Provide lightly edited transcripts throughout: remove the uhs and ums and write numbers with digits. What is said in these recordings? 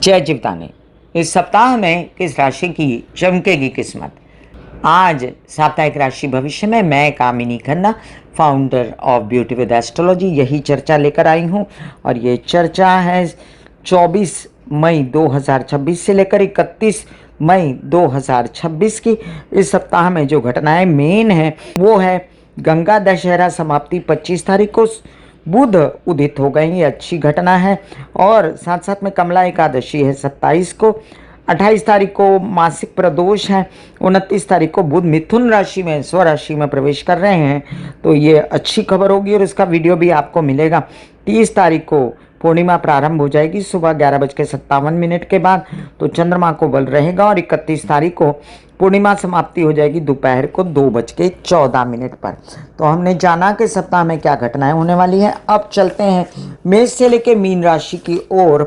जय जीवदानी। इस सप्ताह में किस राशि की चमकेगी किस्मत? आज साप्ताहिक राशि भविष्य में मैं Kamini Khanna, founder of beauty with astrology, यही चर्चा लेकर आई हूँ। और ये चर्चा है 24 मई 2026 से लेकर 31 मई 2026 की। इस सप्ताह में जो घटनाएं मेन है वो है गंगा दशहरा समाप्ति 25 तारीख को, बुध उदित हो गए, ये अच्छी घटना है। और साथ साथ में कमला एकादशी है 27 को। 28 तारीख को मासिक प्रदोष है। 29 तारीख को बुध मिथुन राशि में स्वराशि में प्रवेश कर रहे हैं, तो ये अच्छी खबर होगी और इसका वीडियो भी आपको मिलेगा। 30 तारीख को पूर्णिमा प्रारंभ हो जाएगी सुबह 11:57 के बाद, तो चंद्रमा को बल रहेगा। और 31 तारीख को पूर्णिमा समाप्ति हो जाएगी दोपहर को 2:14 पर। तो हमने जाना कि सप्ताह में क्या घटनाएं होने वाली हैं। अब चलते हैं मेष से लेकर मीन राशि की ओर।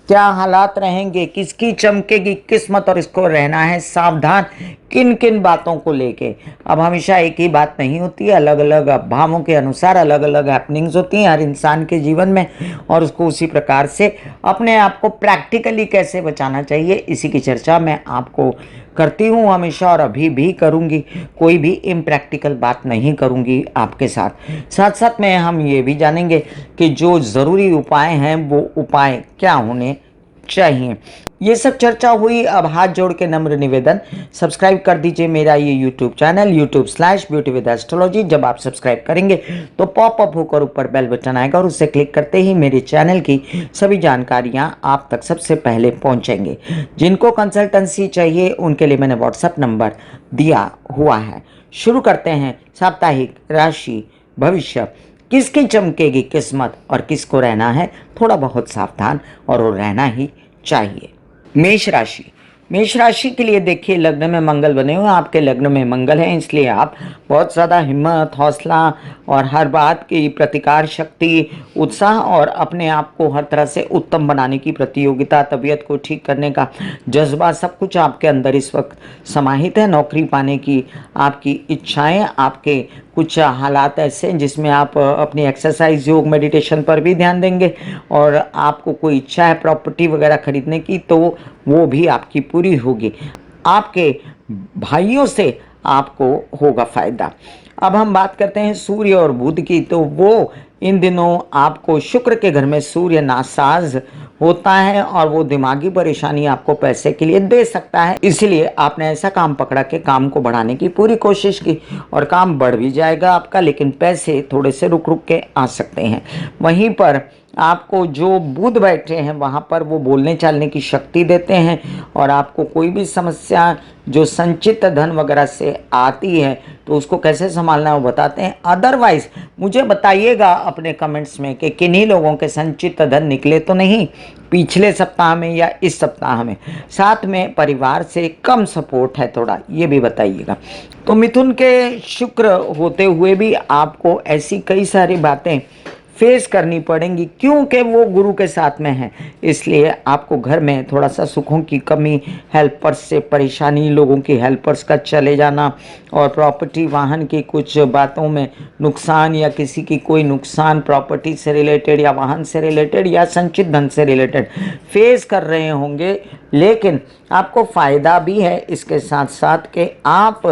क्या हालात रहेंगे, किसकी चमकेगी किस्मत और इसको रहना है सावधान किन किन बातों को लेके। अब हमेशा एक ही बात नहीं होती है, अलग अलग भावों के अनुसार अलग अलग हैपनिंग्स होती हैं हर इंसान के जीवन में, और उसको उसी प्रकार से अपने आप को प्रैक्टिकली कैसे बचाना चाहिए, इसी की चर्चा मैं आपको करती हूँ हमेशा और अभी भी करूँगी। कोई भी इम्प्रैक्टिकल बात नहीं करूँगी आपके साथ। साथ साथ में हम ये भी जानेंगे कि जो ज़रूरी उपाय हैं वो उपाय क्या होने चाहिए। ये सब चर्चा हुई। अब हाथ जोड़ के नम्र निवेदन, सब्सक्राइब कर दीजिए मेरा ये यूट्यूब चैनल YouTube/ब्यूटी विद एस्ट्रोलॉजी। जब आप सब्सक्राइब करेंगे तो पॉपअप होकर ऊपर बेल बटन आएगा और उससे क्लिक करते ही मेरे चैनल की सभी जानकारियां आप तक सबसे पहले पहुंचेंगे। जिनको कंसल्टेंसी चाहिए उनके लिए मैंने व्हाट्सएप नंबर दिया हुआ है। शुरू करते हैं साप्ताहिक राशि भविष्य। किसकी चमकेगी किस्मत और किसको रहना है थोड़ा बहुत सावधान, और वो रहना ही चाहिए। मेष राशि। मेष राशि के लिए देखिए, लग्न में मंगल बने हुए, आपके लग्न में मंगल है, इसलिए आप बहुत ज़्यादा हिम्मत, हौसला और हर बात की प्रतिकार शक्ति, उत्साह और अपने आप को हर तरह से उत्तम बनाने की प्रतियोगिता, तबीयत को ठीक करने का जज्बा, सब कुछ आपके अंदर इस वक्त समाहित है। नौकरी पाने की आपकी इच्छाएं, आपके कुछ हालात ऐसे जिसमें आप अपनी एक्सरसाइज, योग, मेडिटेशन पर भी ध्यान देंगे। और आपको कोई इच्छा है प्रॉपर्टी वगैरह खरीदने की तो वो भी आपकी पूरी होगी। आपके भाइयों से आपको होगा फायदा। अब हम बात करते हैं सूर्य और बुध की, तो वो इन दिनों आपको शुक्र के घर में सूर्य नासाज होता है और वो दिमागी परेशानी आपको पैसे के लिए दे सकता है। इसलिए आपने ऐसा काम पकड़ा कि काम को बढ़ाने की पूरी कोशिश की और काम बढ़ भी जाएगा आपका, लेकिन पैसे थोड़े से रुक रुक के आ सकते हैं। वहीं पर आपको जो बुध बैठे हैं वहाँ पर वो बोलने चालने की शक्ति देते हैं और आपको कोई भी समस्या जो संचित धन वगैरह से आती है तो उसको कैसे संभालना है वो बताते हैं। अदरवाइज मुझे बताइएगा अपने कमेंट्स में कि किन्हीं लोगों के संचित धन निकले तो नहीं पिछले सप्ताह में या इस सप्ताह में। साथ में परिवार से कम सपोर्ट है थोड़ा, ये भी बताइएगा। तो मिथुन के शुक्र होते हुए भी आपको ऐसी कई सारी बातें फेस करनी पड़ेंगी क्योंकि वो गुरु के साथ में है। इसलिए आपको घर में थोड़ा सा सुखों की कमी, हेल्पर्स से परेशानी, लोगों की हेल्पर्स का चले जाना और प्रॉपर्टी वाहन की कुछ बातों में नुकसान या किसी की कोई नुकसान प्रॉपर्टी से रिलेटेड या वाहन से रिलेटेड या संचित धन से रिलेटेड फेस कर रहे होंगे। लेकिन आपको फ़ायदा भी है इसके साथ साथ कि आप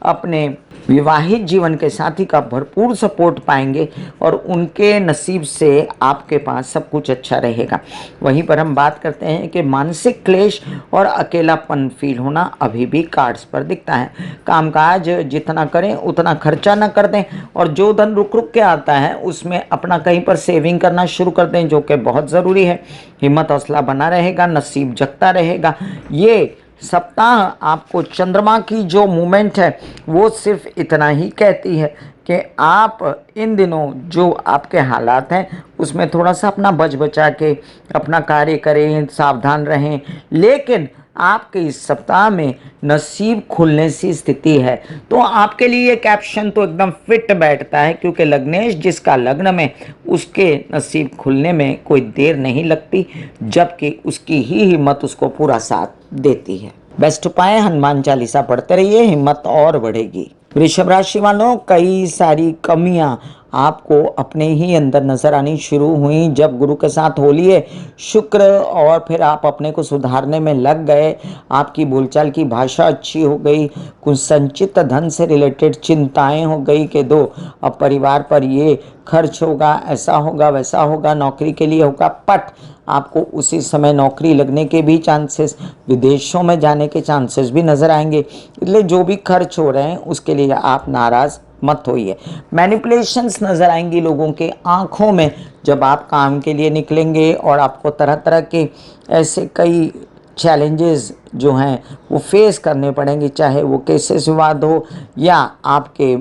अपने विवाहित जीवन के साथी का भरपूर सपोर्ट पाएंगे और उनके नसीब से आपके पास सब कुछ अच्छा रहेगा। वहीं पर हम बात करते हैं कि मानसिक क्लेश और अकेलापन फील होना अभी भी कार्ड्स पर दिखता है। कामकाज जितना करें उतना खर्चा न कर दें और जो धन रुक रुक के आता है उसमें अपना कहीं पर सेविंग करना शुरू कर दें, जो कि बहुत ज़रूरी है। हिम्मत हौसला बना रहेगा, नसीब जगता रहेगा। ये सप्ताह आपको चंद्रमा की जो मूवमेंट है वो सिर्फ इतना ही कहती है कि आप इन दिनों जो आपके हालात हैं उसमें थोड़ा सा अपना बच बचा के अपना कार्य करें, सावधान रहें। लेकिन आपके इस सप्ताह में नसीब खुलने सी स्थिति है। तो आपके लिए ये कैप्शन तो एकदम फिट बैठता है क्योंकि लग्नेश जिसका लग्न में उसके नसीब खुलने में कोई देर नहीं लगती, जबकि उसकी ही हिम्मत उसको पूरा साथ देती है। बेस्ट उपाय हनुमान चालीसा पढ़ते रहिए, हिम्मत और बढ़ेगी। वृषभ राशि वालों, कई सारी कमियां आपको अपने ही अंदर नजर आनी शुरू हुई। जब गुरु के साथ होलिए शुक्र और फिर आप अपने को सुधारने में लग गए, आपकी बोलचाल की भाषा अच्छी हो गई, कुछ संचित धन से रिलेटेड चिंताएं हो गई कि दो अब परिवार पर ये खर्च होगा, ऐसा होगा, वैसा होगा, नौकरी के लिए होगा, पट आपको उसी समय नौकरी लगने के भी चांसेस, विदेशों में जाने के चांसेस भी नजर आएंगे। इसलिए जो भी खर्च हो रहे हैं उसके लिए आप नाराज मत होइए। मैनिपुलेशंस नजर आएंगी लोगों के आंखों में जब आप काम के लिए निकलेंगे और आपको तरह तरह के ऐसे कई चैलेंजेस जो हैं वो फेस करने पड़ेंगे, चाहे वो केसेस विवाद हो या आपके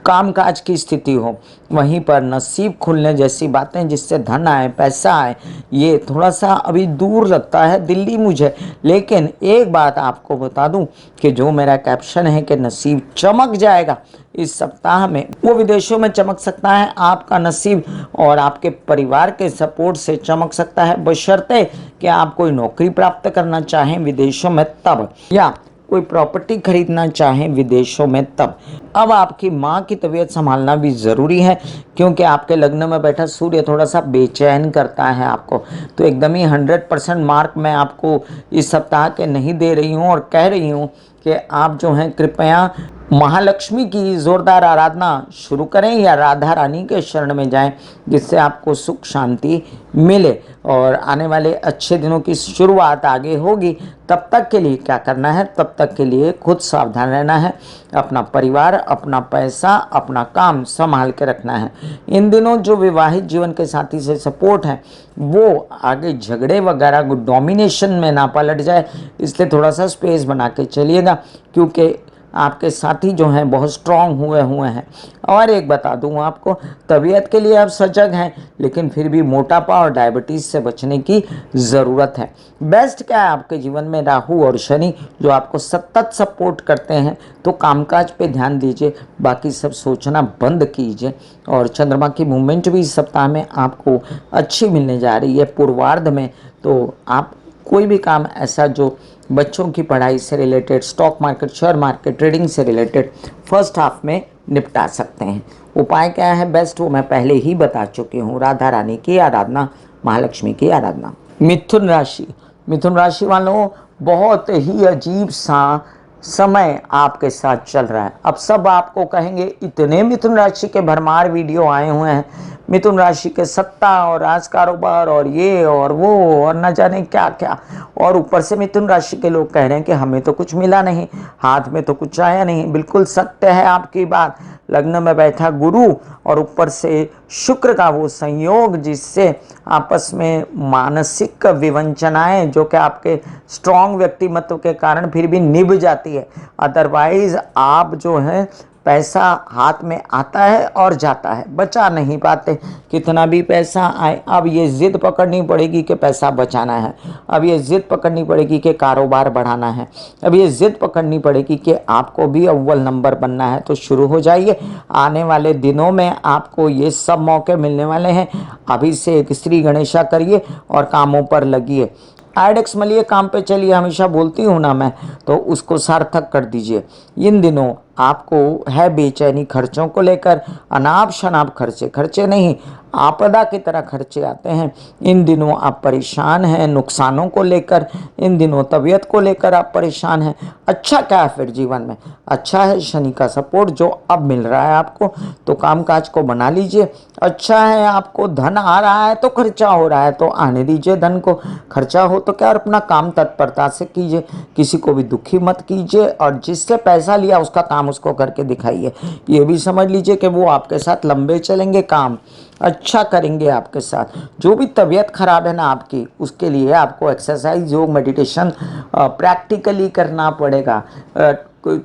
कामकाज की स्थिति हो। वहीं पर नसीब खुलने जैसी बातें, जिससे धन आए, पैसा आए, ये थोड़ा सा अभी दूर लगता है दिल्ली मुझे। लेकिन एक बात आपको बता दूं कि जो मेरा कैप्शन है कि नसीब चमक जाएगा इस सप्ताह में, वो विदेशों में चमक सकता है। आपका नसीब और आपके परिवार के सपोर्ट से चमक सकता है, बशर्ते कि आप कोई नौकरी प्राप्त करना चाहें विदेशों में तब, या कोई प्रॉपर्टी खरीदना चाहें विदेशों में तब। अब आपकी माँ की तबीयत संभालना भी ज़रूरी है, क्योंकि आपके लग्न में बैठा सूर्य थोड़ा सा बेचैन करता है आपको। तो एकदम ही 100% मार्क मैं आपको इस सप्ताह के नहीं दे रही हूँ और कह रही हूँ कि आप जो हैं कृपया महालक्ष्मी की जोरदार आराधना शुरू करें या राधा रानी के शरण में जाएं, जिससे आपको सुख शांति मिले और आने वाले अच्छे दिनों की शुरुआत आगे होगी। तब तक के लिए क्या करना है, तब तक के लिए खुद सावधान रहना है, अपना परिवार, अपना पैसा, अपना काम संभाल के रखना है। इन दिनों जो विवाहित जीवन के साथी से सपोर्ट है वो आगे झगड़े वगैरह डोमिनेशन में ना पलट जाए, इसलिए थोड़ा सा स्पेस बना के चलिएगा, क्योंकि आपके साथी जो हैं बहुत स्ट्रांग हुए हैं। और एक बता दूं आपको, तबीयत के लिए आप सजग हैं, लेकिन फिर भी मोटापा और डायबिटीज़ से बचने की ज़रूरत है। बेस्ट क्या है आपके जीवन में, राहु और शनि जो आपको सतत सपोर्ट करते हैं। तो कामकाज पे ध्यान दीजिए, बाकी सब सोचना बंद कीजिए। और चंद्रमा की मूवमेंट भी इस सप्ताह में आपको अच्छी मिलने जा रही है पूर्वार्ध में। तो आप कोई भी काम ऐसा जो बच्चों की पढ़ाई से related, stock market, share market, trading से रिलेटेड फर्स्ट हाफ में निपटा सकते हैं। उपाय क्या है बेस्ट, वो मैं पहले ही बता चुकी हूँ, राधा रानी की आराधना, महालक्ष्मी की आराधना। मिथुन राशि, मिथुन राशि वालों बहुत ही अजीब सा समय आपके साथ चल रहा है। अब सब आपको कहेंगे इतने मिथुन राशि के भरमार वीडियो आए हुए हैं, मिथुन राशि के सत्ता और राज कारोबार और ये और वो और न जाने क्या क्या, और ऊपर से मिथुन राशि के लोग कह रहे हैं कि हमें तो कुछ मिला नहीं, हाथ में तो कुछ आया नहीं। बिल्कुल सत्य है आपकी बात। लग्न में बैठा गुरु और ऊपर से शुक्र का वो संयोग, जिससे आपस में मानसिक विवंचनाएं जो कि आपके स्ट्रांग व्यक्तिमत्व के कारण फिर भी निभ जाती है। अदरवाइज आप जो है पैसा हाथ में आता है और जाता है, बचा नहीं पाते। कितना भी पैसा आए, अब ये जिद पकड़नी पड़ेगी कि पैसा बचाना है, अब ये जिद पकड़नी पड़ेगी कि कारोबार बढ़ाना है, अब ये जिद पकड़नी पड़ेगी कि आपको भी अव्वल नंबर बनना है। तो शुरू हो जाइए, आने वाले दिनों में आपको ये सब मौके मिलने वाले हैं। अभी से एक श्री गणेशा करिए और कामों पर लगिए। आइडेक्स मलिए, काम पे चलिए, हमेशा बोलती हूँ ना मैं, तो उसको सार्थक कर दीजिए। इन दिनों आपको है बेचैनी खर्चों को लेकर, अनाप शनाप खर्चे नहीं, आपदा की तरह खर्चे आते हैं। इन दिनों आप परेशान हैं नुकसानों को लेकर, इन दिनों तबीयत को लेकर आप परेशान हैं। अच्छा क्या है फिर जीवन में, अच्छा है शनि का सपोर्ट जो अब मिल रहा है आपको, तो कामकाज को बना लीजिए। अच्छा है आपको धन आ रहा है तो खर्चा हो रहा है, तो आने दीजिए धन को। खर्चा हो तो क्या, और अपना काम तत्परता से कीजिए, किसी को भी दुखी मत कीजिए, और जिससे पैसा लिया उसका काम उसको करके दिखाइए। ये भी समझ लीजिए कि वो आपके साथ लंबे चलेंगे, काम अच्छा करेंगे आपके साथ। जो भी तबीयत खराब है ना आपकी, उसके लिए आपको एक्सरसाइज, योग, मेडिटेशन प्रैक्टिकली करना पड़ेगा। कोई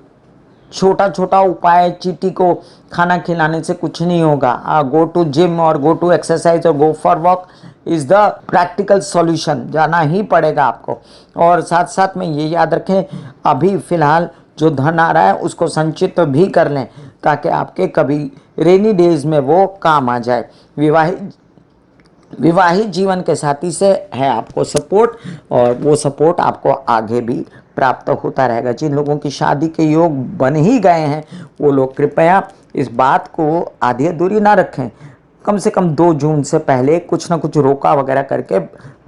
छोटा छोटा उपाय, चींटी को खाना खिलाने से कुछ नहीं होगा। गो टू जिम और गो टू एक्सरसाइज और go for walk is the practical solution, जाना ही पड़ेगा आपको। और साथ साथ में ये याद रखें, अभी फ़िलहाल जो धन आ रहा है उसको संचित भी कर लें, ताकि आपके कभी रेनी डेज में वो काम आ जाए। विवाहित जीवन के साथी से है आपको सपोर्ट, और वो सपोर्ट आपको आगे भी प्राप्त होता रहेगा। जिन लोगों की शादी के योग बन ही गए हैं वो लोग कृपया इस बात को आधी अधूरी ना रखें। कम से कम 2 जून से पहले कुछ ना कुछ रोका वगैरह करके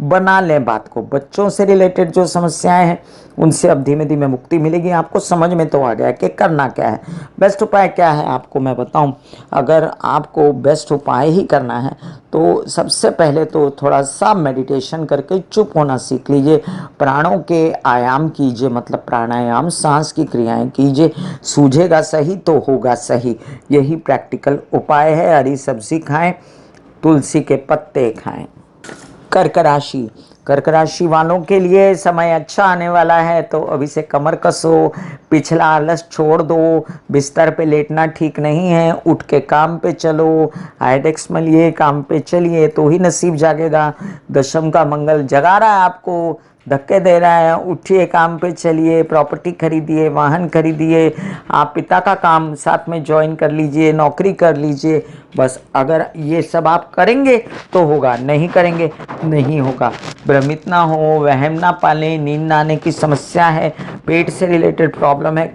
बना लें बात को। बच्चों से रिलेटेड जो समस्याएं हैं उनसे अब धीमे धीमे मुक्ति मिलेगी। आपको समझ में तो आ गया कि करना क्या है। बेस्ट उपाय क्या है आपको मैं बताऊं। अगर आपको बेस्ट उपाय ही करना है तो सबसे पहले तो थोड़ा सा मेडिटेशन करके चुप होना सीख लीजिए। प्राणों के आयाम कीजिए, मतलब प्राणायाम, सांस की क्रियाएं कीजिए। सूझेगा सही तो होगा सही, यही प्रैक्टिकल उपाय है। हरी सब्जी खाएं, तुलसी के पत्ते खाएं। कर्क राशि, कर्क राशि वालों के लिए समय अच्छा आने वाला है, तो अभी से कमर कसो, पिछला आलस छोड़ दो। बिस्तर पे लेटना ठीक नहीं है, उठ के काम पे चलो। हाइडेक्स मलिए, काम पे चलिए तो ही नसीब जागेगा। दशम का मंगल जगा रहा है आपको, धक्के दे रहा है। उठिए, काम पे चलिए, प्रॉपर्टी खरीदिए, वाहन खरीदिए। आप पिता का काम साथ में ज्वाइन कर लीजिए, नौकरी कर लीजिए। बस अगर ये सब आप करेंगे तो होगा, नहीं करेंगे नहीं होगा। भ्रमित ना हो, वहम ना पालें। नींद ना आने की समस्या है, पेट से रिलेटेड प्रॉब्लम है,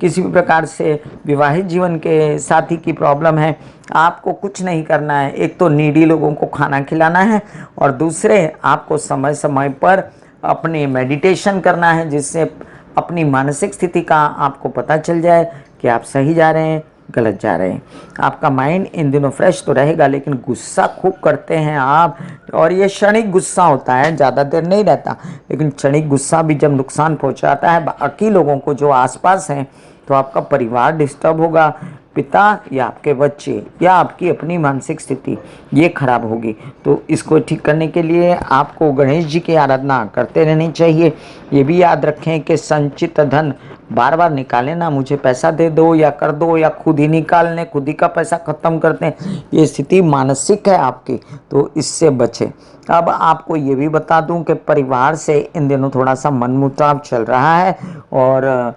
किसी भी प्रकार से विवाहित जीवन के साथी की प्रॉब्लम है, आपको कुछ नहीं करना है। एक तो नीडी लोगों को खाना खिलाना है और दूसरे आपको समय समय पर अपने मेडिटेशन करना है, जिससे अपनी मानसिक स्थिति का आपको पता चल जाए कि आप सही जा रहे हैं गलत जा रहे हैं। आपका माइंड इन दिनों फ्रेश तो रहेगा, लेकिन गुस्सा खूब करते हैं आप, और ये क्षणिक गुस्सा होता है, ज़्यादा देर नहीं रहता। लेकिन क्षणिक गुस्सा भी जब नुकसान पहुंचाता है बाकी लोगों को जो आसपास हैं, तो आपका परिवार डिस्टर्ब होगा, पिता या आपके बच्चे या आपकी अपनी मानसिक स्थिति ये खराब होगी। तो इसको ठीक करने के लिए आपको गणेश जी की आराधना करते रहनी चाहिए। ये भी याद रखें कि संचित धन बार बार निकालें ना, मुझे पैसा दे दो या कर दो, या खुद ही निकाल लें, खुद ही का पैसा ख़त्म कर दें। ये स्थिति मानसिक है आपकी, तो इससे बचें। अब आपको ये भी बता दूं कि परिवार से इन दिनों थोड़ा सा मनमुटाव चल रहा है, और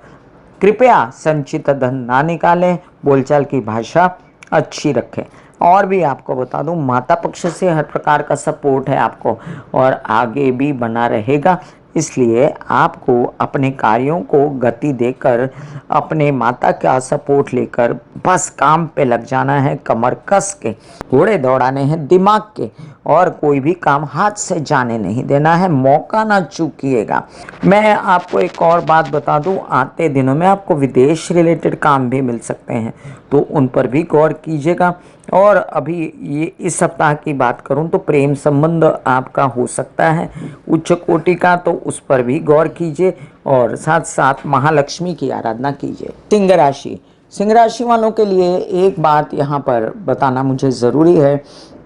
कृपया संचित धन ना निकालें, बोलचाल की भाषा अच्छी रखें। और भी आपको बता दूं, माता पक्ष से हर प्रकार का सपोर्ट है आपको और आगे भी बना रहेगा। इसलिए आपको अपने कार्यों को गति देकर अपने माता का सपोर्ट लेकर बस काम पे लग जाना है, कमर कस के घोड़े दौड़ाने हैं दिमाग के, और कोई भी काम हाथ से जाने नहीं देना है, मौका ना चूकिएगा। मैं आपको एक और बात बता दूं, आते दिनों में आपको विदेश रिलेटेड काम भी मिल सकते हैं, तो उन पर भी गौर कीजिएगा। और अभी ये इस सप्ताह की बात करूं तो प्रेम संबंध आपका हो सकता है उच्च कोटि का, तो उस पर भी गौर कीजिए, और साथ साथ महालक्ष्मी की आराधना कीजिए। सिंह राशि, सिंह राशि वालों के लिए एक बात यहाँ पर बताना मुझे ज़रूरी है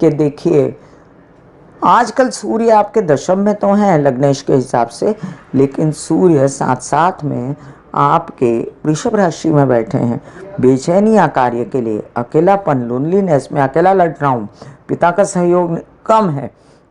कि देखिए, आजकल सूर्य आपके दशम में तो हैं लग्नेश के हिसाब से, लेकिन सूर्य साथ साथ में आपके वृषभ राशि में बैठे हैं। बेचैनियाँ कार्य के लिए, अकेलापन, लोनलीनेस में अकेला लड़ रहा हूँ, पिता का सहयोग कम है,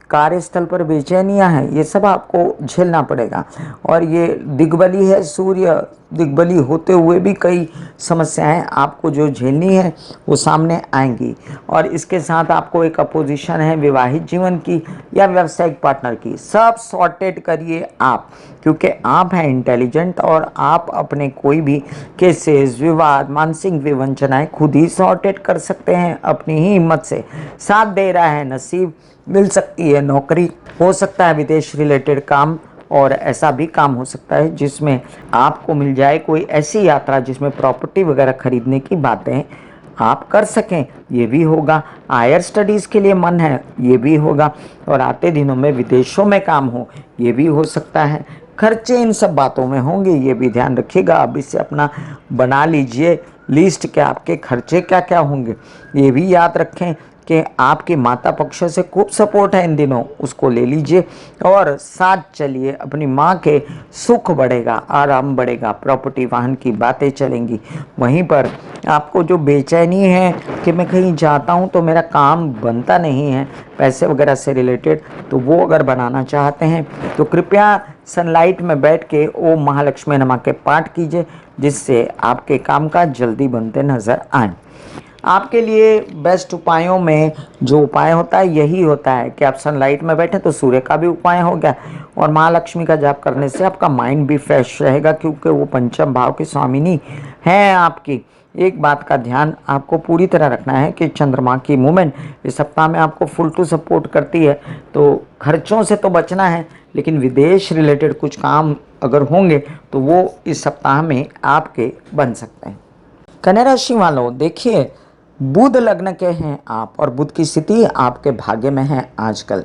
कार्यस्थल पर बेचैनियाँ हैं, ये सब आपको झेलना पड़ेगा। और ये दिग्बली है, सूर्य दिग्बली होते हुए भी कई समस्याएं आपको जो झेलनी है वो सामने आएंगी। और इसके साथ आपको एक अपोजिशन है विवाहित जीवन की या व्यावसायिक पार्टनर की, सब सॉर्टेड करिए आप, क्योंकि आप हैं इंटेलिजेंट और आप अपने कोई भी केसेस, विवाद, मानसिक विवंचनाएं खुद ही सॉर्टेड कर सकते हैं अपनी ही हिम्मत से। साथ दे रहा है नसीब, मिल सकती है नौकरी, हो सकता है विदेश रिलेटेड काम, और ऐसा भी काम हो सकता है जिसमें आपको मिल जाए कोई ऐसी यात्रा जिसमें प्रॉपर्टी वगैरह खरीदने की बातें आप कर सकें, ये भी होगा। हायर स्टडीज़ के लिए मन है, ये भी होगा। और आते दिनों में विदेशों में काम हो, ये भी हो सकता है। खर्चे इन सब बातों में होंगे, ये भी ध्यान रखिएगा। अब इससे अपना बना लीजिए लिस्ट कि आपके खर्चे क्या क्या होंगे। ये भी याद रखें कि आपके माता पक्ष से खूब सपोर्ट है इन दिनों, उसको ले लीजिए और साथ चलिए। अपनी माँ के सुख बढ़ेगा, आराम बढ़ेगा, प्रॉपर्टी वाहन की बातें चलेंगी। वहीं पर आपको जो बेचैनी है कि मैं कहीं जाता हूँ तो मेरा काम बनता नहीं है पैसे वगैरह से रिलेटेड, तो वो अगर बनाना चाहते हैं तो कृपया सनलाइट में बैठ के ओम महालक्ष्मी नमः के पाठ कीजिए, जिससे आपके काम काज जल्दी बनते नजर आए। आपके लिए बेस्ट उपायों में जो उपाय होता है यही होता है कि आप सनलाइट में बैठे, तो सूर्य का भी उपाय हो गया, और माँ लक्ष्मी का जाप करने से आपका माइंड भी फ्रेश रहेगा, क्योंकि वो पंचम भाव की स्वामिनी है आपकी। एक बात का ध्यान आपको पूरी तरह रखना है कि चंद्रमा की मूवमेंट इस सप्ताह में आपको फुल टू सपोर्ट करती है, तो खर्चों से तो बचना है, लेकिन विदेश रिलेटेड कुछ काम अगर होंगे तो वो इस सप्ताह में आपके बन सकते हैं। कन्या राशि वालों, देखिए बुध लग्न के हैं आप, और बुध की स्थिति आपके भाग्य में है आजकल।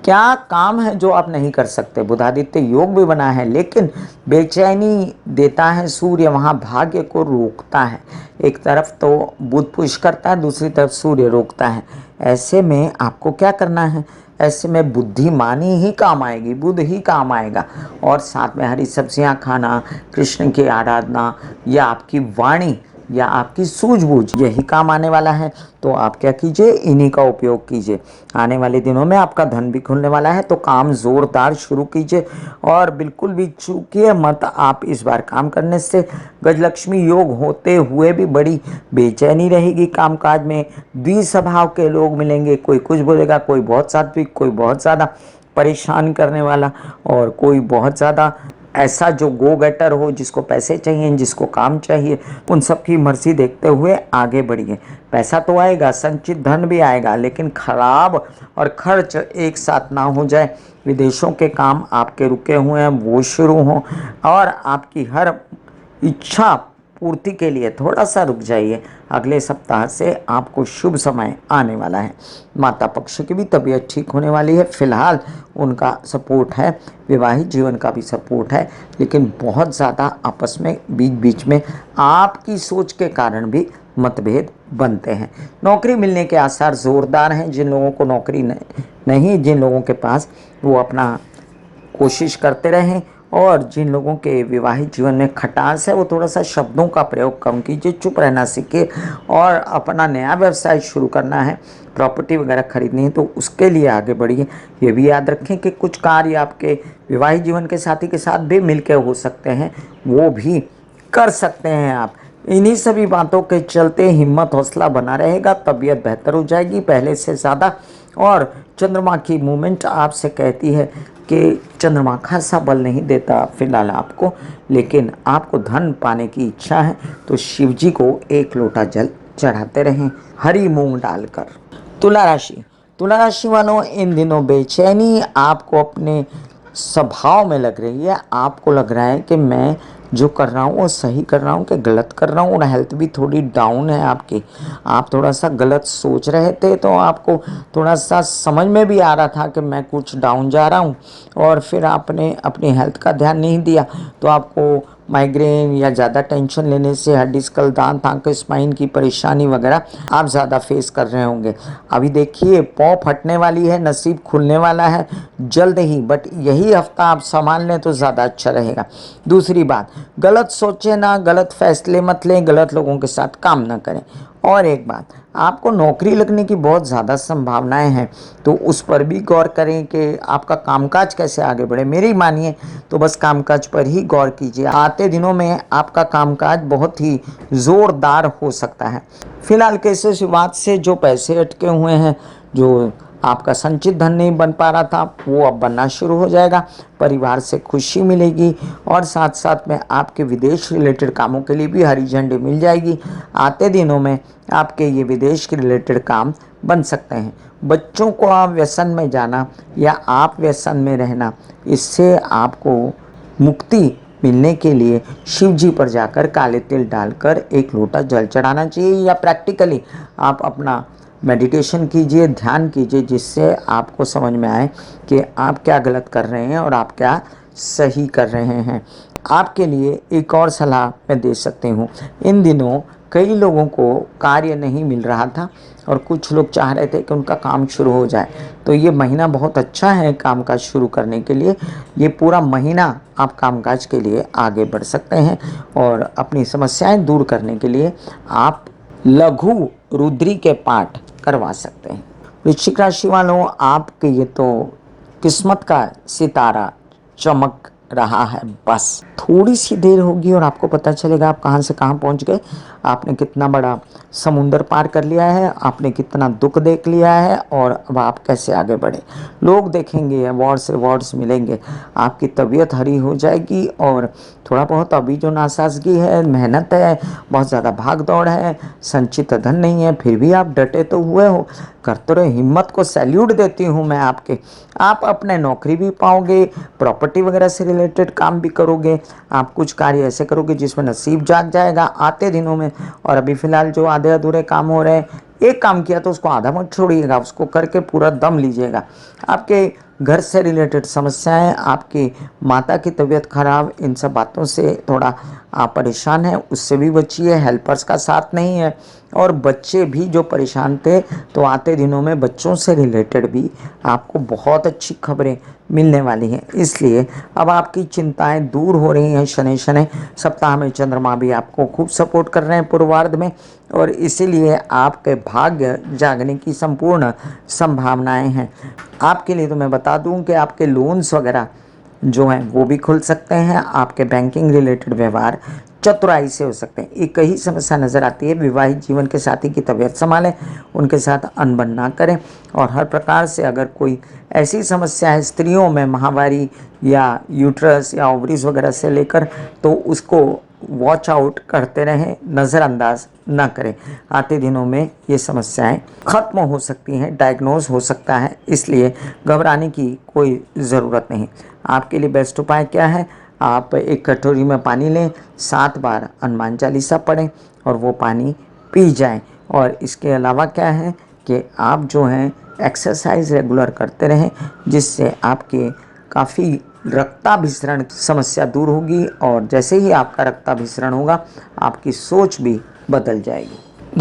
क्या काम है जो आप नहीं कर सकते? बुधादित्य योग भी बना है, लेकिन बेचैनी देता है सूर्य, वहाँ भाग्य को रोकता है। एक तरफ तो बुध पुश करता है, दूसरी तरफ सूर्य रोकता है। ऐसे में आपको क्या करना है? ऐसे में बुद्धिमानी ही काम आएगी, बुध ही काम आएगा, और साथ में हरी सब्जियां खाना, कृष्ण की आराधना, या आपकी वाणी या आपकी सूझबूझ यही काम आने वाला है। तो आप क्या कीजिए, इन्हीं का उपयोग कीजिए। आने वाले दिनों में आपका धन भी खुलने वाला है, तो काम जोरदार शुरू कीजिए, और बिल्कुल भी चूकिए मत आप इस बार काम करने से। गजलक्ष्मी योग होते हुए भी बड़ी बेचैनी रहेगी कामकाज में। द्विस्वभाव के लोग मिलेंगे, कोई कुछ बोलेगा, कोई बहुत सात्विक, कोई बहुत ज़्यादा परेशान करने वाला, और कोई बहुत ज़्यादा ऐसा जो गो गेटर हो, जिसको पैसे चाहिए, जिसको काम चाहिए। उन सब की मर्जी देखते हुए आगे बढ़िए। पैसा तो आएगा, संचित धन भी आएगा, लेकिन खराब और खर्च एक साथ ना हो जाए। विदेशों के काम आपके रुके हुए हैं वो शुरू हों, और आपकी हर इच्छा पूर्ति के लिए थोड़ा सा रुक जाइए। अगले सप्ताह से आपको शुभ समय आने वाला है। माता पक्ष की भी तबीयत ठीक होने वाली है, फिलहाल उनका सपोर्ट है, विवाहित जीवन का भी सपोर्ट है, लेकिन बहुत ज़्यादा आपस में बीच बीच में आपकी सोच के कारण भी मतभेद बनते हैं। नौकरी मिलने के आसार ज़ोरदार हैं। जिन लोगों को नौकरी नहीं, जिन लोगों के पास, वो अपना कोशिश करते रहें, और जिन लोगों के विवाहित जीवन में खटास है वो थोड़ा सा शब्दों का प्रयोग कम कीजिए, चुप रहना सीखिए, और अपना नया व्यवसाय शुरू करना है, प्रॉपर्टी वगैरह खरीदनी है, तो उसके लिए आगे बढ़िए। ये भी याद रखें कि कुछ कार्य आपके विवाहित जीवन के साथी के साथ भी मिलकर हो सकते हैं, वो भी कर सकते हैं आप। इन्हीं सभी बातों के चलते हिम्मत हौसला बना रहेगा, तबीयत बेहतर हो जाएगी पहले से ज़्यादा। और चंद्रमा की मूवमेंट आपसे कहती है कि चंद्रमा खासा बल नहीं देता फिलहाल आपको, लेकिन आपको धन पाने की इच्छा है तो शिव जी को एक लोटा जल चढ़ाते रहें, हरी मूंग डालकर। तुला राशि, तुला राशि वालों, इन दिनों बेचैनी आपको अपने स्वभाव में लग रही है। आपको लग रहा है कि मैं जो कर रहा हूँ वो सही कर रहा हूँ कि गलत कर रहा हूँ, और हेल्थ भी थोड़ी डाउन है आपकी। आप थोड़ा सा गलत सोच रहे थे, तो आपको थोड़ा सा समझ में भी आ रहा था कि मैं कुछ डाउन जा रहा हूँ, और फिर आपने अपनी हेल्थ का ध्यान नहीं दिया, तो आपको माइग्रेन या ज़्यादा टेंशन लेने से हड्डी स्कल दांत आंख स्पाइन की परेशानी वगैरह आप ज़्यादा फेस कर रहे होंगे। अभी देखिए पौ फटने वाली है, नसीब खुलने वाला है जल्द ही, बट यही हफ्ता आप संभाल लें तो ज़्यादा अच्छा रहेगा। दूसरी बात, गलत सोचें ना, गलत फैसले मत लें, गलत लोगों के साथ काम ना करें। और एक बात, आपको नौकरी लगने की बहुत ज़्यादा संभावनाएं हैं, तो उस पर भी गौर करें कि आपका कामकाज कैसे आगे बढ़े। मेरी मानिए तो बस कामकाज पर ही गौर कीजिए। आते दिनों में आपका कामकाज बहुत ही ज़ोरदार हो सकता है। फिलहाल कैसे शुरुआत से जो पैसे अटके हुए हैं, जो आपका संचित धन नहीं बन पा रहा था, वो अब बनना शुरू हो जाएगा। परिवार से खुशी मिलेगी, और साथ साथ में आपके विदेश रिलेटेड कामों के लिए भी हरी झंडी मिल जाएगी। आते दिनों में आपके ये विदेश के रिलेटेड काम बन सकते हैं। बच्चों को आप व्यसन में जाना या आप व्यसन में रहना, इससे आपको मुक्ति मिलने के लिए शिव जी पर जाकर काले तिल डालकर एक लोटा जल चढ़ाना चाहिए, या प्रैक्टिकली आप अपना मेडिटेशन कीजिए, ध्यान कीजिए, जिससे आपको समझ में आए कि आप क्या गलत कर रहे हैं और आप क्या सही कर रहे हैं। आपके लिए एक और सलाह मैं दे सकती हूँ। इन दिनों कई लोगों को कार्य नहीं मिल रहा था, और कुछ लोग चाह रहे थे कि उनका काम शुरू हो जाए, तो ये महीना बहुत अच्छा है कामकाज शुरू करने के लिए। ये पूरा महीना आप कामकाज के लिए आगे बढ़ सकते हैं, और अपनी समस्याएं दूर करने के लिए आप लघु रुद्री के पाठ करवा सकते हैं। वृश्चिक राशि वालों, आपके ये तो किस्मत का सितारा चमक रहा है। बस थोड़ी सी देर होगी और आपको पता चलेगा आप कहाँ से कहाँ पहुँच गए, आपने कितना बड़ा समुंदर पार कर लिया है, आपने कितना दुख देख लिया है और अब आप कैसे आगे बढ़े। लोग देखेंगे, अवार्ड्स मिलेंगे, आपकी तबीयत हरी हो जाएगी और थोड़ा बहुत अभी जो नासाजगी है, मेहनत है, बहुत ज़्यादा भाग दौड़ है, संचित धन नहीं है, फिर भी आप डटे तो हुए हो, करते रहे। हिम्मत को सैल्यूट देती हूँ मैं आपके। आप अपने नौकरी भी पाओगे, प्रॉपर्टी वगैरह से रिलेटेड काम भी करोगे, आप कुछ कार्य ऐसे करोगे जिसमें नसीब जाग जाएगा आते दिनों में। और अभी फ़िलहाल जो आधे अधूरे काम हो रहे हैं, एक काम किया तो उसको आधा मत छोड़िएगा, उसको करके पूरा दम लीजिएगा। आपके घर से रिलेटेड समस्याएं, आपकी माता की तबीयत खराब, इन सब बातों से थोड़ा आप परेशान हैं, उससे भी बचिए। हेल्पर्स का साथ नहीं है और बच्चे भी जो परेशान थे, तो आते दिनों में बच्चों से रिलेटेड भी आपको बहुत अच्छी खबरें मिलने वाली हैं। इसलिए अब आपकी चिंताएं दूर हो रही हैं। शनि शनि सप्ताह में चंद्रमा भी आपको खूब सपोर्ट कर रहे हैं पूर्वार्ध में, और इसीलिए आपके भाग्य जागने की संपूर्ण संभावनाएं हैं। आपके लिए तो मैं बता दूं कि आपके लोन्स वगैरह जो हैं वो भी खुल सकते हैं। आपके बैंकिंग रिलेटेड व्यवहार चतुराई से हो सकते हैं। एक ही समस्या नज़र आती है, विवाहित जीवन के साथी की तबीयत संभालें, उनके साथ अनबन ना करें। और हर प्रकार से अगर कोई ऐसी समस्या है स्त्रियों में, माहवारी या यूट्रस या ओवरीज वगैरह से लेकर, तो उसको वॉच आउट करते रहें, नज़रअंदाज ना करें। आते दिनों में ये समस्याएं ख़त्म हो सकती हैं, डायग्नोज हो सकता है, इसलिए घबराने की कोई ज़रूरत नहीं। आपके लिए बेस्ट उपाय क्या है, आप एक कटोरी में पानी लें, 7 बार हनुमान चालीसा पढ़ें और वो पानी पी जाएं। और इसके अलावा क्या है कि आप जो हैं एक्सरसाइज रेगुलर करते रहें, जिससे आपके काफ़ी रक्ताभिसरण समस्या दूर होगी। और जैसे ही आपका रक्ताभिसरण होगा, आपकी सोच भी बदल जाएगी।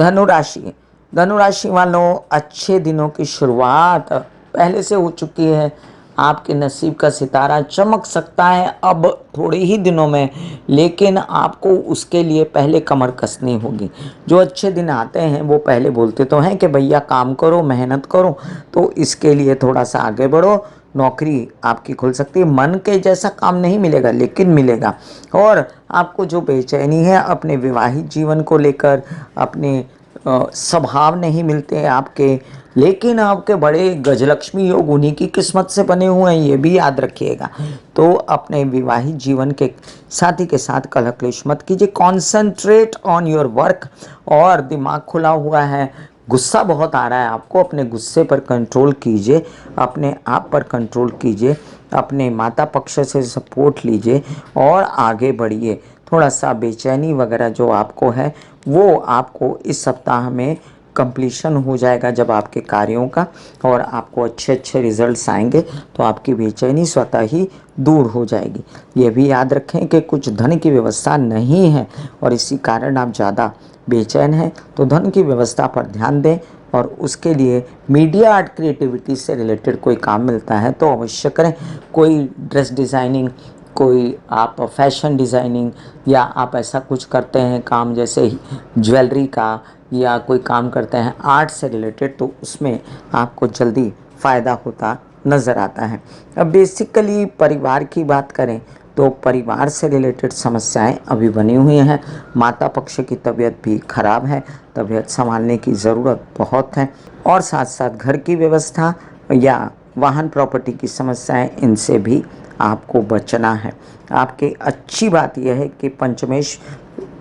धनु राशि वालों, अच्छे दिनों की शुरुआत पहले से हो चुकी है। आपके नसीब का सितारा चमक सकता है अब थोड़े ही दिनों में, लेकिन आपको उसके लिए पहले कमर कसनी होगी। जो अच्छे दिन आते हैं वो पहले बोलते तो हैं कि भैया काम करो, मेहनत करो, तो इसके लिए थोड़ा सा आगे बढ़ो। नौकरी आपकी खुल सकती है, मन के जैसा काम नहीं मिलेगा लेकिन मिलेगा। और आपको जो बेचैनी है अपने विवाहित जीवन को लेकर, अपने स्वभाव नहीं मिलते हैं आपके, लेकिन आपके बड़े गजलक्ष्मी योग उन्हीं की किस्मत से बने हुए हैं, ये भी याद रखिएगा। तो अपने विवाहित जीवन के साथी के साथ कलह क्लेश मत कीजिए, कॉन्सेंट्रेट ऑन योर वर्क। और दिमाग खुला हुआ है, गुस्सा बहुत आ रहा है आपको, अपने गुस्से पर कंट्रोल कीजिए, अपने आप पर कंट्रोल कीजिए, अपने माता पक्ष से सपोर्ट लीजिए और आगे बढ़िए। थोड़ा सा बेचैनी वगैरह जो आपको है वो आपको इस सप्ताह में कंप्लीशन हो जाएगा जब आपके कार्यों का, और आपको अच्छे अच्छे रिजल्ट्स आएंगे तो आपकी बेचैनी स्वतः ही दूर हो जाएगी। ये भी याद रखें कि कुछ धन की व्यवस्था नहीं है और इसी कारण आप ज़्यादा बेचैन हैं, तो धन की व्यवस्था पर ध्यान दें। और उसके लिए मीडिया आर्ट क्रिएटिविटी से रिलेटेड कोई काम मिलता है तो अवश्य करें। कोई ड्रेस डिज़ाइनिंग, कोई आप फैशन डिज़ाइनिंग, या आप ऐसा कुछ करते हैं काम जैसे ज्वेलरी का, या कोई काम करते हैं आर्ट से रिलेटेड, तो उसमें आपको जल्दी फ़ायदा होता नज़र आता है। अब बेसिकली परिवार की बात करें तो परिवार से रिलेटेड समस्याएं अभी बनी हुई हैं। माता पक्ष की तबीयत भी खराब है, तबीयत संभालने की ज़रूरत बहुत है। और साथ साथ घर की व्यवस्था या वाहन प्रॉपर्टी की समस्याएं, इनसे भी आपको बचना है। आपकी अच्छी बात यह है कि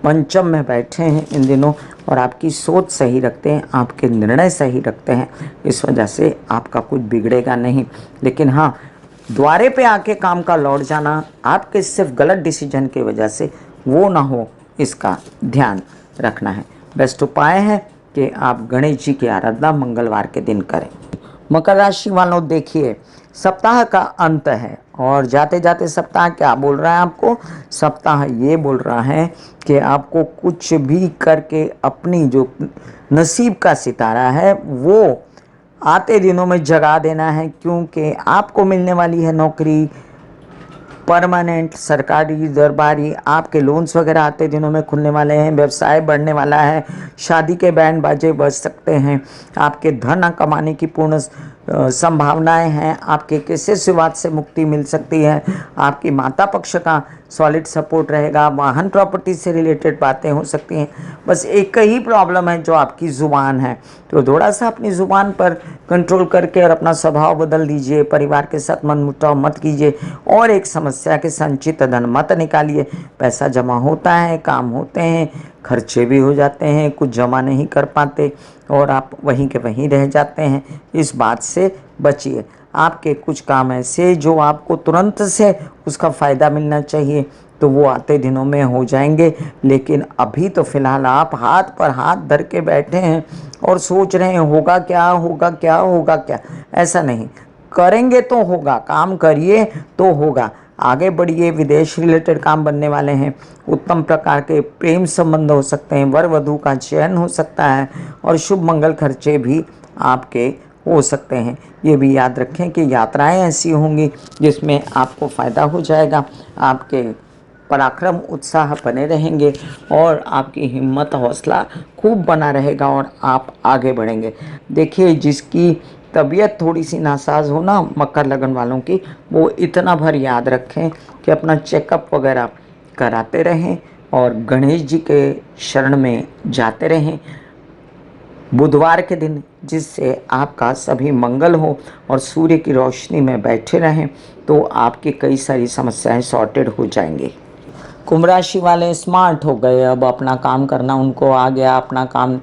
पंचम में बैठे हैं इन दिनों, और आपकी सोच सही रखते हैं, आपके निर्णय सही रखते हैं, इस वजह से आपका कुछ बिगड़ेगा नहीं। लेकिन हाँ, द्वारे पे आके काम का लौट जाना आपके सिर्फ गलत डिसीजन की वजह से वो ना हो, इसका ध्यान रखना है। बेस्ट उपाय है कि आप गणेश जी की आराधना मंगलवार के दिन करें। मकर राशि वालों, देखिए सप्ताह का अंत है और जाते जाते सप्ताह क्या बोल रहा है आपको, सप्ताह ये बोल रहा है कि आपको कुछ भी करके अपनी जो नसीब का सितारा है वो आते दिनों में जगा देना है, क्योंकि आपको मिलने वाली है नौकरी परमानेंट, सरकारी, दरबारी। आपके लोन्स वगैरह आते दिनों में खुलने वाले हैं, व्यवसाय बढ़ने वाला है, शादी के बैंड बाजे बज सकते हैं, आपके धन कमाने की पूर्ण संभावनाएं हैं, आपके केसेस विवाद से मुक्ति मिल सकती है, आपकी माता पक्ष का सॉलिड सपोर्ट रहेगा, वाहन प्रॉपर्टी से रिलेटेड बातें हो सकती हैं। बस एक ही प्रॉब्लम है जो आपकी ज़ुबान है, तो थोड़ा सा अपनी ज़ुबान पर कंट्रोल करके और अपना स्वभाव बदल दीजिए, परिवार के साथ मनमुटाव मत कीजिए और एक समस्या के संचित धन मत निकालिए। पैसा जमा होता है, काम होते हैं, खर्चे भी हो जाते हैं, कुछ जमा नहीं कर पाते और आप वहीं के वहीं रह जाते हैं। इस बात से बचिए। आपके कुछ काम ऐसे जो आपको तुरंत से उसका फ़ायदा मिलना चाहिए तो वो आते दिनों में हो जाएंगे, लेकिन अभी तो फ़िलहाल आप हाथ पर हाथ धर के बैठे हैं और सोच रहे हैं होगा क्या, होगा क्या, होगा क्या। ऐसा नहीं, करेंगे तो होगा, काम करिए तो होगा। आगे बढ़िए, विदेश रिलेटेड काम बनने वाले हैं, उत्तम प्रकार के प्रेम संबंध हो सकते हैं, वर वधू का चयन हो सकता है और शुभ मंगल खर्चे भी आपके हो सकते हैं। ये भी याद रखें कि यात्राएं ऐसी होंगी जिसमें आपको फ़ायदा हो जाएगा, आपके पराक्रम उत्साह बने रहेंगे और आपकी हिम्मत हौसला खूब बना रहेगा और आप आगे बढ़ेंगे। देखिए, जिसकी तबीयत थोड़ी सी नासाज हो ना, मकर लगन वालों की, वो इतना भर याद रखें कि अपना चेकअप वगैरह कराते रहें और गणेश जी के शरण में जाते रहें बुधवार के दिन, जिससे आपका सभी मंगल हो और सूर्य की रोशनी में बैठे रहें तो आपकी कई सारी समस्याएं सॉर्टेड हो जाएंगी। कुंभ राशि वाले स्मार्ट हो गए, अब अपना काम करना उनको आ गया, अपना काम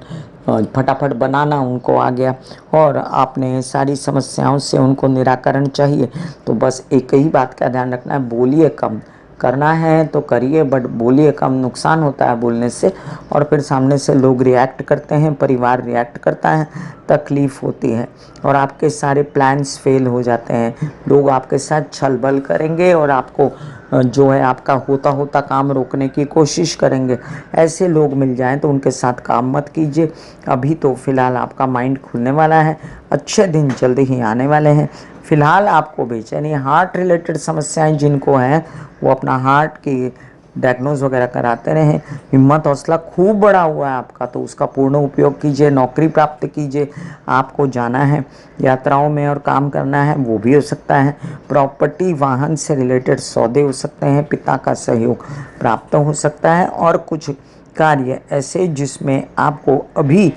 फटाफट बनाना उनको आ गया और आपने सारी समस्याओं से उनको निराकरण चाहिए। तो बस एक ही बात का ध्यान रखना है, बोलिए कम, करना है तो करिए बट बोलिए कम। नुकसान होता है बोलने से और फिर सामने से लोग रिएक्ट करते हैं, परिवार रिएक्ट करता है, तकलीफ़ होती है और आपके सारे प्लान्स फेल हो जाते हैं। लोग आपके साथ छल बल करेंगे और आपको जो है आपका होता काम रोकने की कोशिश करेंगे। ऐसे लोग मिल जाएं तो उनके साथ काम मत कीजिए। अभी तो फ़िलहाल आपका माइंड खुलने वाला है, अच्छे दिन जल्दी ही आने वाले हैं। फ़िलहाल आपको बेचैनी, हार्ट रिलेटेड समस्याएं जिनको हैं वो अपना हार्ट की डायग्नोज वगैरह कराते रहें। हिम्मत हौसला खूब बढ़ा हुआ है आपका, तो उसका पूर्ण उपयोग कीजिए, नौकरी प्राप्त कीजिए। आपको जाना है यात्राओं में और काम करना है, वो भी हो सकता है। प्रॉपर्टी वाहन से रिलेटेड सौदे हो सकते हैं, पिता का सहयोग प्राप्त हो सकता है और कुछ कार्य ऐसे जिसमें आपको अभी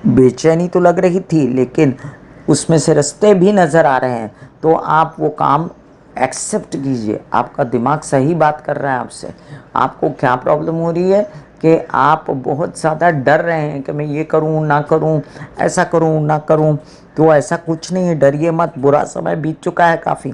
बेचैनी तो लग रही थी लेकिन उसमें से रास्ते भी नज़र आ रहे हैं, तो आप वो काम एक्सेप्ट कीजिए। आपका दिमाग सही बात कर रहा है आपसे। आपको क्या प्रॉब्लम हो रही है कि आप बहुत ज़्यादा डर रहे हैं कि मैं ये करूं ना करूं, ऐसा करूं ना करूं। तो ऐसा कुछ नहीं है, डरिए मत। बुरा समय बीत चुका है, काफ़ी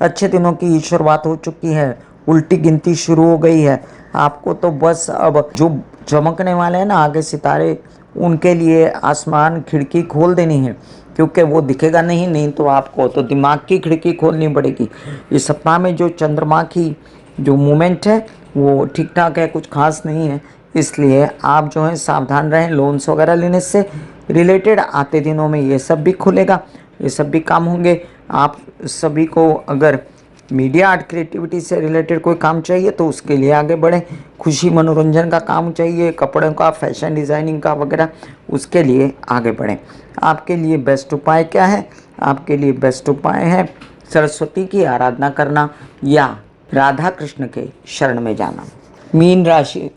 अच्छे दिनों की शुरुआत हो चुकी है, उल्टी गिनती शुरू हो गई है। आपको तो बस अब जो चमकने वाले हैं ना आगे सितारे, उनके लिए आसमान खिड़की खोल देनी है, क्योंकि वो दिखेगा नहीं तो आपको तो दिमाग की खिड़की खोलनी पड़ेगी। इस सप्ताह में जो चंद्रमा की जो मूवमेंट है वो ठीक ठाक है, कुछ खास नहीं है, इसलिए आप जो है सावधान रहें। लोन्स वगैरह लेने से रिलेटेड आते दिनों में ये सब भी खुलेगा, ये सब भी काम होंगे। आप सभी को अगर मीडिया आर्ट क्रिएटिविटी से रिलेटेड कोई काम चाहिए तो उसके लिए आगे बढ़ें। खुशी मनोरंजन का काम चाहिए, कपड़ों का, फैशन डिज़ाइनिंग का वगैरह, उसके लिए आगे बढ़ें। आपके लिए बेस्ट उपाय क्या है? आपके लिए बेस्ट उपाय है सरस्वती की आराधना करना या राधा कृष्ण के शरण में जाना। मीन राशि,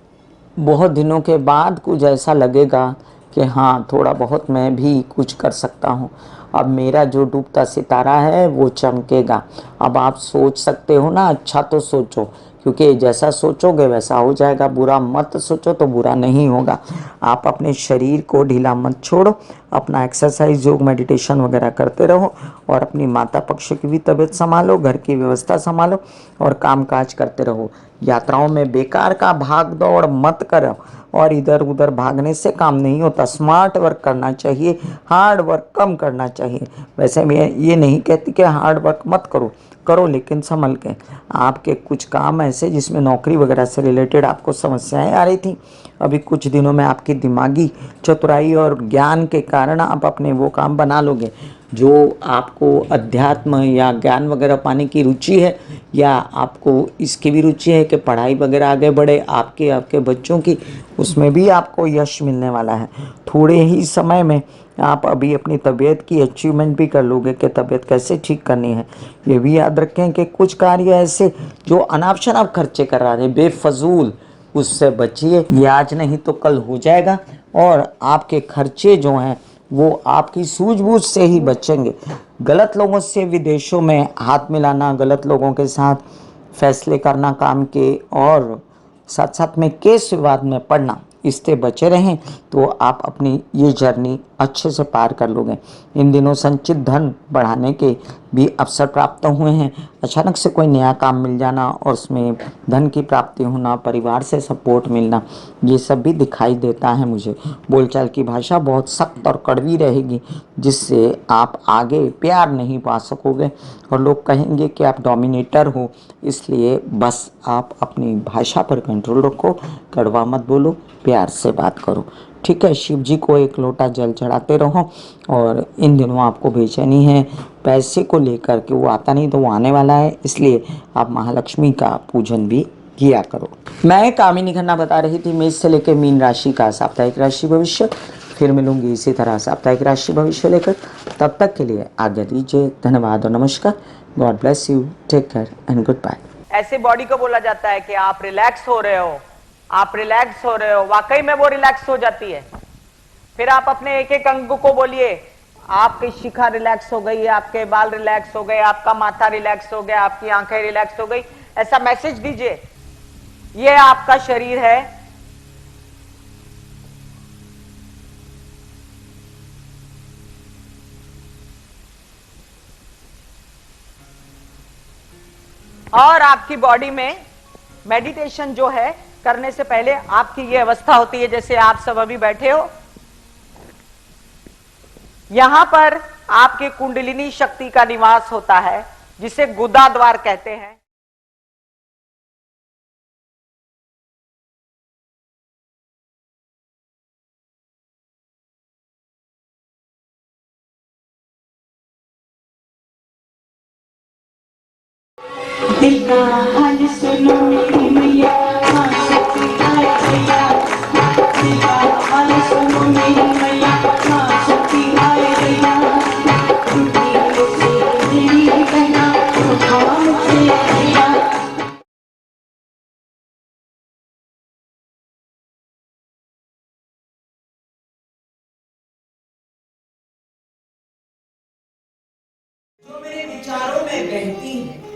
बहुत दिनों के बाद कुछ ऐसा लगेगा कि हाँ, थोड़ा बहुत मैं भी कुछ कर सकता हूँ। अब मेरा जो डूबता सितारा है वो चमकेगा। अब आप सोच सकते हो ना, अच्छा तो सोचो, क्योंकि जैसा सोचोगे वैसा हो जाएगा। बुरा मत सोचो तो बुरा नहीं होगा। आप अपने शरीर को ढीला मत छोड़ो, अपना एक्सरसाइज, योग, मेडिटेशन वगैरह करते रहो और अपनी माता पक्ष की भी तबीयत संभालो, घर की व्यवस्था संभालो और काम काज करते रहो। यात्राओं में बेकार का भाग दौड़ मत करो और इधर उधर भागने से काम नहीं होता। स्मार्ट वर्क करना चाहिए, हार्ड वर्क कम करना चाहिए। वैसे मैं ये नहीं कहती कि हार्ड वर्क मत करो, करो लेकिन संभल के। आपके कुछ काम ऐसे जिसमें नौकरी वगैरह से रिलेटेड आपको समस्याएं आ रही थी, अभी कुछ दिनों में आपकी दिमागी चतुराई और ज्ञान के कारण आप अपने वो काम बना लोगे जो आपको अध्यात्म या ज्ञान वगैरह पाने की रुचि है, या आपको इसकी भी रुचि है कि पढ़ाई वगैरह आगे बढ़े आपके आपके बच्चों की, उसमें भी आपको यश मिलने वाला है। थोड़े ही समय में आप अभी अपनी तबीयत की अचीवमेंट भी कर लोगे कि तबीयत कैसे ठीक करनी है। ये भी याद रखें कि कुछ कार्य ऐसे जो अनाप शनाप खर्चे करा रहे बेफजूल, उससे बचिए। ये आज नहीं तो कल हो जाएगा और आपके खर्चे जो हैं वो आपकी सूझबूझ से ही बचेंगे। गलत लोगों से विदेशों में हाथ मिलाना, गलत लोगों के साथ फैसले करना काम के, और साथ साथ में केस विवाद में पड़ना, इससे बचे रहें तो आप अपनी ये जर्नी अच्छे से पार कर लोगे। इन दिनों संचित धन बढ़ाने के भी अवसर प्राप्त हुए हैं। अचानक से कोई नया काम मिल जाना और उसमें धन की प्राप्ति होना, परिवार से सपोर्ट मिलना, ये सब भी दिखाई देता है मुझे। बोलचाल की भाषा बहुत सख्त और कड़वी रहेगी जिससे आप आगे प्यार नहीं पा सकोगे और लोग कहेंगे कि आप डोमिनेटर हो। इसलिए बस आप अपनी भाषा पर कंट्रोल रखो, कड़वा मत बोलो, प्यार से बात करो, ठीक है। शिव जी को एक लोटा जल चढ़ाते रहो। और इन दिनों आपको बेचैनी है पैसे को लेकर के, वो आता नहीं तो वो आने वाला है, इसलिए आप महालक्ष्मी का पूजन भी किया करो। मैं कामिनी खन्ना बता रही थी मेष से लेकर मीन राशि का साप्ताहिक राशि भविष्य। फिर मिलूंगी इसी तरह साप्ताहिक राशि भविष्य लेकर। तब तक के लिए आज्ञा दीजिए। धन्यवाद और नमस्कार। God bless you, take care and good bye. ऐसे बॉडी को बोला जाता है कि आप रिलैक्स हो रहे हो, आप रिलैक्स हो रहे हो, वाकई में वो रिलैक्स हो जाती है। फिर आप अपने एक एक अंग को बोलिए, आपकी शिखा रिलैक्स हो गई, आपके बाल रिलैक्स हो गए, आपका माथा रिलैक्स हो गया, आपकी आंखें रिलैक्स हो गई, ऐसा मैसेज दीजिए। ये आपका शरीर है, और आपकी बॉडी में मेडिटेशन जो है करने से पहले आपकी ये अवस्था होती है जैसे आप सब अभी बैठे हो। यहां पर आपके कुंडलिनी शक्ति का निवास होता है जिसे गुदा द्वार कहते हैं। दिल का हाल सुनो मेरी मैया, हाँ शक्ति आए भैया। दिल का हाल सुनो मेरी मैया, हाँ शक्ति आए भैया। दुनिया से मेरी बहना, उठाओ मुझे भैया। जो मेरे विचारों में बहती है,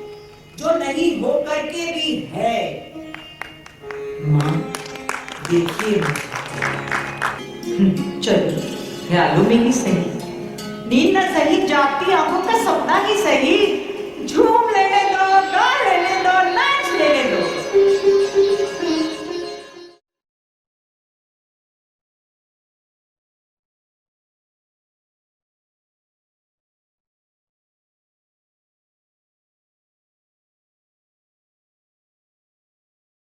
जो नहीं हो करके भी है। माँ देखिए, चलो ख्यालों में ही सही, नींद न सही, जागती आंखों का सपना ही सही।